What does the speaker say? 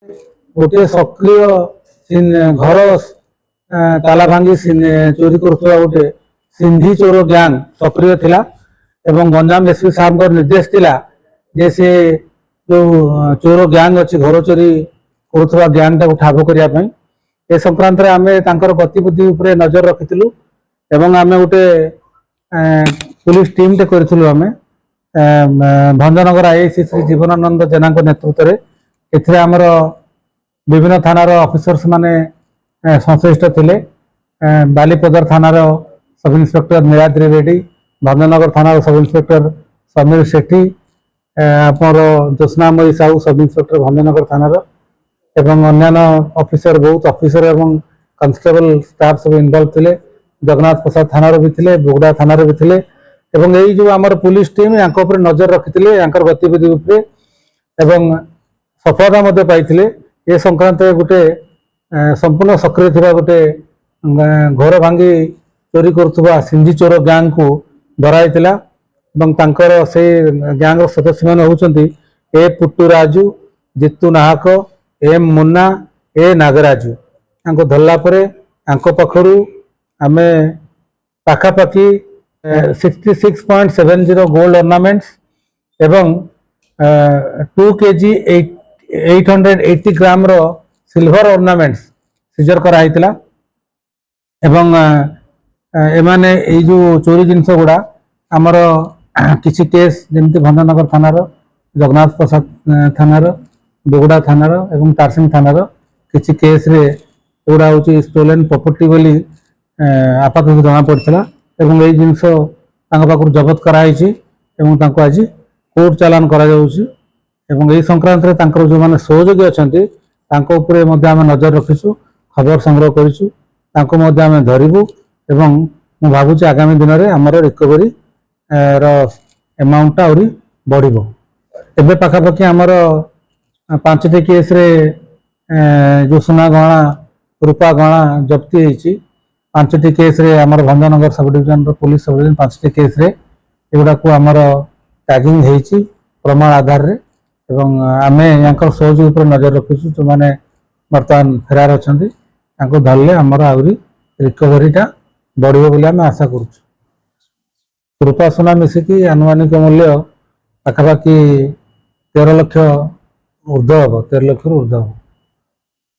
गोटे सक्रिय घर ताला भांगी चोरी करुवा गोटे सिंधी चोर गैंग सक्रिय थिला एवं गंजाम एसपी साहब निर्देश थिला जे से जो चोर गैंग अच्छी घर चोरी करुवा गैंग टाको ठाब करने ए संक्रांत रे आमे तांकर गतिविधि उपरे नजर रखिथिलु एवं आमे गोटे पुलिस टीम टे करथिलु आमे भंजनगर आईआईसी श्री जीवनानंद जेना नेतृत्व में एथिरे आमर विभिन्न थानार ऑफिसर्स माने संश्लिष्ट थिले बालीपदर थानार सब इन्स्पेक्टर नीलाद्री रेड्डी भंजनगर थानार सब इन्स्पेक्टर समीर सेठी आमर ज्योत्नामयी साहू सब इन्स्पेक्टर भंजनगर थानार एवं अन्य ऑफिसर बहुत ऑफिसर एवं कॉन्स्टेबल स्टाफ सब इनवॉल्व थिले जगन्नाथ प्रसाद थानार भी थिले बोगड़ा थानार भी थिले एवं यही जो आमर पुलिस टीम यांक ऊपर नजर रखिथिले यांकर गतिविधि उपरे एवं सफलता मध्य पाइथिले ए संक्रांत गोटे संपूर्ण सक्रिय थिबा गोटे घर भांगी चोरी करुवा सिंधी चोर गैंग को धराइथिला एवं तांकर से गैंग रो सदस्य माने होउचंती ए पुट्टू राजू जितू नाहक एम मुन्ना ए नागराजू यांको धरला परे यांको पखरु आमे पाखापाखि 66.70 गोल्ड ऑर्नामेंट्स एवं 2 kg 880 ग्राम रो सिल्वर ऑर्नामेंट्स सीजर कराइतिला एवं एमाने ए जो चोरी जिनस गुड़ा आमर किसी केस जमती भंजनगर थानार जगन्नाथ प्रसाद थानार बोगड़ा थानार एवं तारसिंग थानार किसी केस रे एगुड़ा हूँ स्टोलेन प्रॉपर्टी बोली आपातत जना पड़ता एवं यही जिनस पाखु जबत कराई आज कोर्ट चालान करा एवं यही संक्रांत जो मैंने सहयोगी अच्छा आम नजर रखीचु खबर संग्रह करें धरबू एवं मु भावुँ आगामी दिन में आमर रिकवरी एमाउंट आहरी बढ़ एवं पाखापाखि आमर 5टी केस रे जो सुना गहना रूपा गहना जब्ती होती 5टी केस रे आमर Bhanjanagar sub division police sub division 5टी केस रे एगुड़ा को आमर टैगिंग होती प्रमाण आधार रे एवं आमे यांकर सहयोग ऊपर नजर रखीचु जो माने वर्तमान फेरार अच्छा धरले आमर आहरी रिकवरीटा बढ़िबो बोली आमे आशा करूछु। रूपा सुना मिसिकी आनुमानिक मूल्य पाखापाखि 13 लाख ऊर्ध्व हम 13 लाख ऊर्ध्व हम।